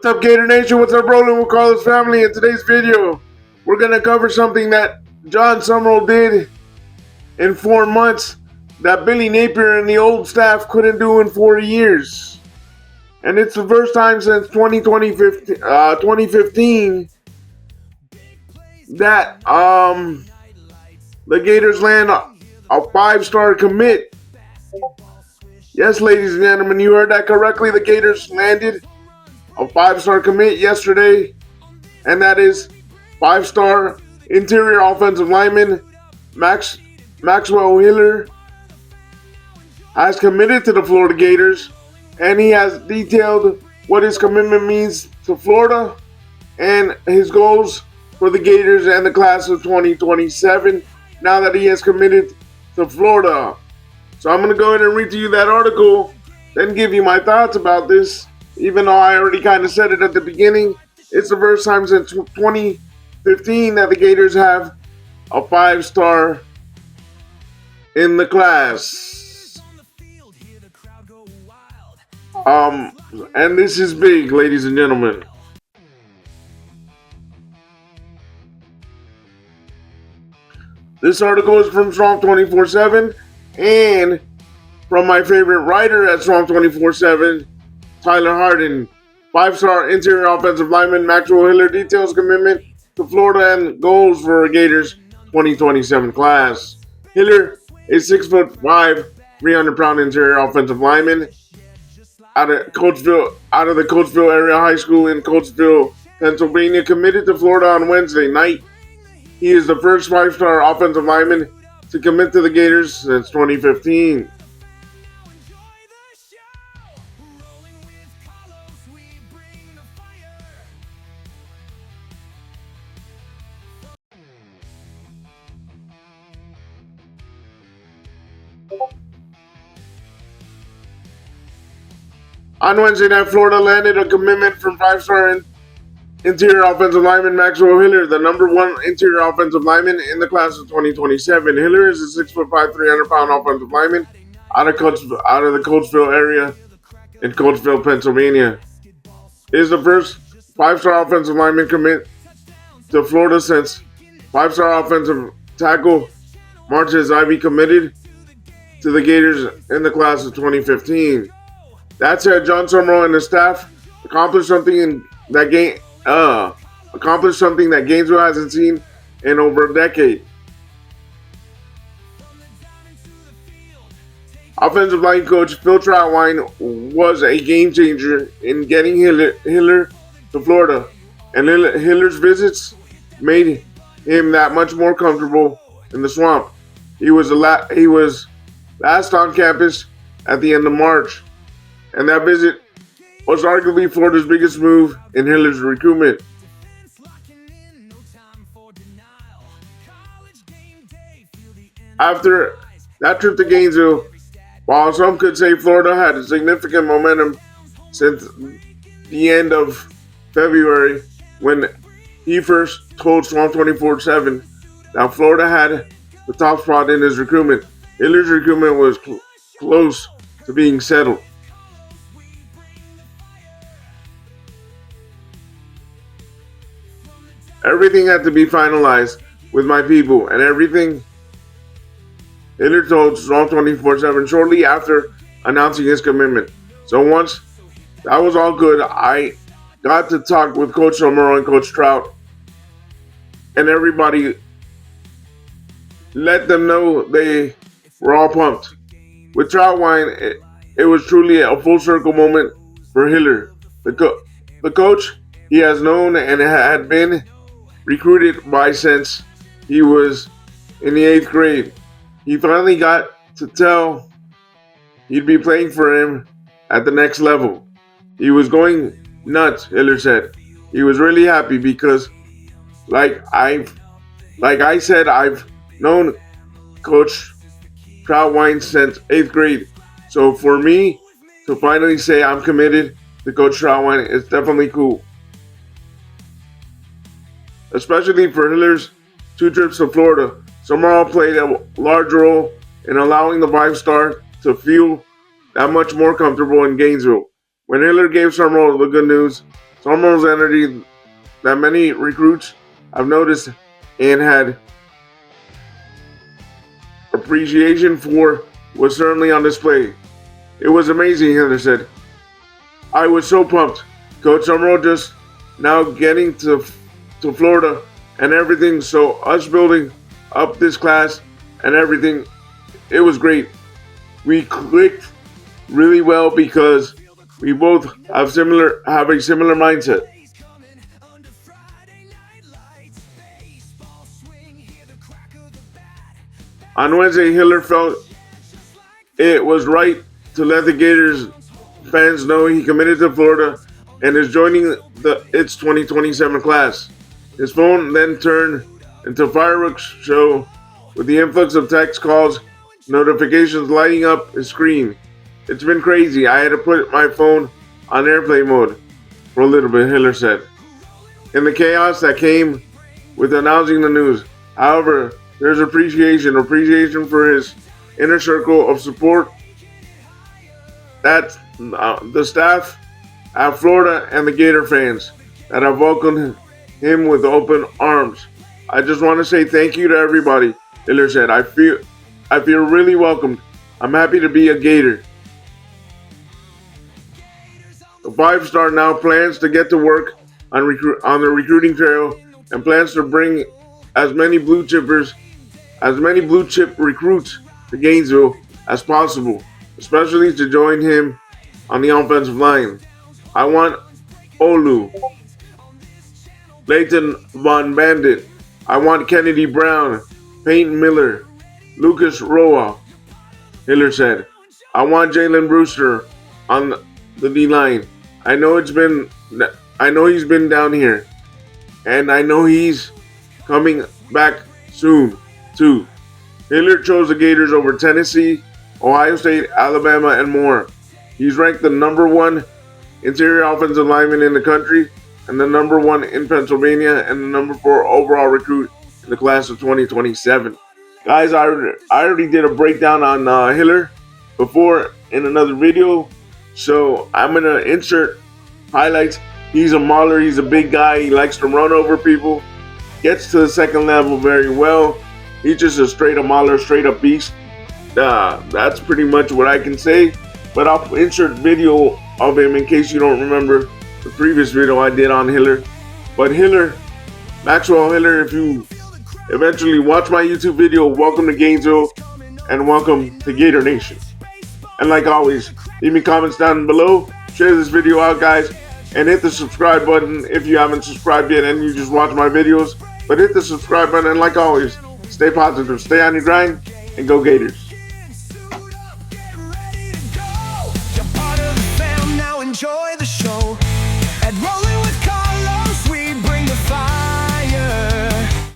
What's up, Gator Nation? What's up, RollinwithCarlos family? In today's video, we're going to cover something that John Summerall did in 4 months that Billy Napier and the old staff couldn't do in 4 years. And it's the first time since 2015 that the Gators land a 5-star commit. Yes, ladies and gentlemen, you heard that correctly. The Gators landed a 5-star commit yesterday, and that is 5-star interior offensive lineman Maxwell Hiller has committed to the Florida Gators, and he has detailed what his commitment means to Florida and his goals for the Gators and the class of 2027 now that he has committed to Florida. So I'm going to go ahead and read to you that article, then give you my thoughts about this. Even though I already kind of said it at the beginning, it's the first time since 2015 that the Gators have a 5-star in the class. And this is big, ladies and gentlemen. This article is from Strong 24/7 and from my favorite writer at Strong 24/7, Tyler Harden. 5-star interior offensive lineman Maxwell Hiller details commitment to Florida and goals for Gators 2027 class. Hiller is 6'5", 300-pound interior offensive lineman out of the Coatesville Area High School in Coatesville, Pennsylvania, committed to Florida on Wednesday night. He is the first 5-star offensive lineman to commit to the Gators since 2015. On Wednesday night, Florida landed a commitment from 5-star interior offensive lineman Maxwell Hiller, the number 1 interior offensive lineman in the class of 2027. Hiller is a 6'5", 300-pound offensive lineman out of the Coatesville area in Coatesville, Pennsylvania. He is the first 5-star offensive lineman commit to Florida since 5-star offensive tackle Marchez Ivy committed to the Gators in the class of 2015. That said, John Summerall and his staff accomplished something that Gainesville hasn't seen in over a decade. Offensive line coach Phil Troutwine was a game changer in getting Hiller to Florida, and Hiller's visits made him that much more comfortable in the swamp. He was last on campus at the end of March, and that visit was arguably Florida's biggest move in Hiller's recruitment. After that trip to Gainesville, while some could say Florida had a significant momentum since the end of February when he first told Strong 24/7 that Florida had the top spot in his recruitment, Hiller's recruitment was close to being settled. Everything had to be finalized with my people, and everything Hiller told Strong 24/7 shortly after announcing his commitment. So once that was all good, I got to talk with Coach Summerall and Coach Trout, and everybody let them know they were all pumped. With Troutwine, it was truly a full circle moment for Hiller. The coach he has known and had been recruited by since he was in the 8th grade. He finally got to tell he'd be playing for him at the next level. He was going nuts, Hiller said. He was really happy because, like I said, I've known Coach Troutwine since 8th grade. So for me to finally say I'm committed to Coach Troutwine is definitely cool. Especially for Hiller's 2 trips to Florida. Summerall played a large role in allowing the 5-star to feel that much more comfortable in Gainesville. When Hiller gave Summerall the good news, Tomorrow's energy that many recruits have noticed and had appreciation for was certainly on display. It was amazing, Hiller said. I was so pumped. Coach Summerall just now getting to Florida and everything, so us building up this class and everything, it was great. We clicked really well because we both have a similar mindset. On Wednesday, Hiller felt it was right to let the Gators fans know he committed to Florida and is joining its 2027 class. His phone then turned into a fireworks show with the influx of text calls, notifications lighting up his screen. It's been crazy. I had to put my phone on airplane mode for a little bit, Hiller said. In the chaos that came with announcing the news, however, there's appreciation for his inner circle of support. That's the staff at Florida and the Gator fans that have welcomed him with open arms. I just want to say thank you to everybody, Hiller said. I feel really welcomed. I'm happy to be a Gator. The five-star now plans to get to work on the recruiting trail and plans to bring as many blue chip recruits to Gainesville as possible, especially to join him on the offensive line. I want Olu, Leighton Von Bandit. I want Kennedy Brown, Peyton Miller, Lucas Roa, Hiller said. I want Jalen Brewster on the D-line. I know he's been down here, and I know he's coming back soon, too. Hiller chose the Gators over Tennessee, Ohio State, Alabama, and more. He's ranked the number one interior offensive lineman in the country and the number one in Pennsylvania and the number 4 overall recruit in the class of 2027. Guys, I already did a breakdown on Hiller before in another video, so I'm going to insert highlights. He's a mauler. He's a big guy. He likes to run over people. Gets to the second level very well. He's just a straight up mauler, straight up beast. That's pretty much what I can say. But I'll insert video of him in case you don't remember the previous video I did on Hiller. But Hiller, Maxwell Hiller, if you eventually watch my YouTube video, welcome to Gainesville and welcome to Gator Nation. And like always, leave me comments down below, share this video out, guys, and hit the subscribe button if you haven't subscribed yet and you just watch my videos. But hit the subscribe button, and like always, stay positive, stay on your grind, and go Gators. Enjoy